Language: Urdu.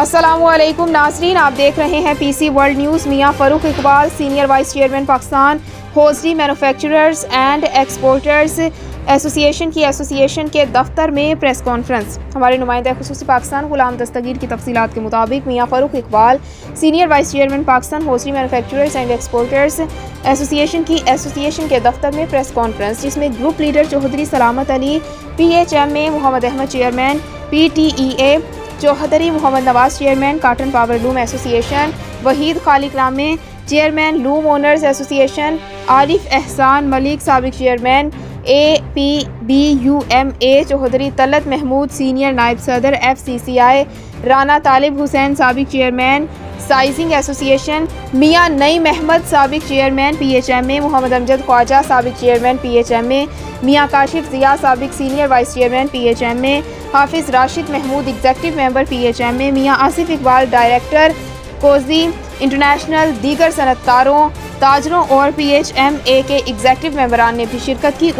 السلام علیکم ناظرین، آپ دیکھ رہے ہیں پی سی world news. Mian Farooq Iqbal senior vice chairman Pakistan hosiery manufacturers and exporters association کے دفتر میں پریس کانفرنس۔ ہمارے نمائندہ خصوصی پاکستان غلام دستگیر کی تفصیلات کے مطابق Mian Farooq Iqbal senior vice chairman Pakistan hosiery manufacturers and exporters association کے دفتر میں پریس کانفرنس، جس میں group leader Chaudhry Salamat Ali, P H M A Muhammad Ahmad chairman, P T E A Chaudhry Muhammad Nawaz chairman cotton power loom association, Waheed خالق رامے چیئرمین لوم اونرز ایسوسی ایشن، عارف احسان ملک سابق chairman A P B U M A Chaudhry Talat Mahmood senior نائب صدر ایف سی سی آئی، رانا طالب حسین سابق چیئرمین سائزنگ ایسوسی ایشن، میاں نعیم احمد سابق chairman P H M A, Muhammad Amjad Khawaja سابق chairman P H M A, Mian Kashif Zia سابق senior vice chairman P H M A, Hafiz Rashid Mehmood executive member P H M A, Mian Asif Iqbal director cozy international, دیگر صنعت کاروں، تاجروں اور پی ایچ ایم اے کے ایگزیکٹو ممبران نے بھی شرکت کی۔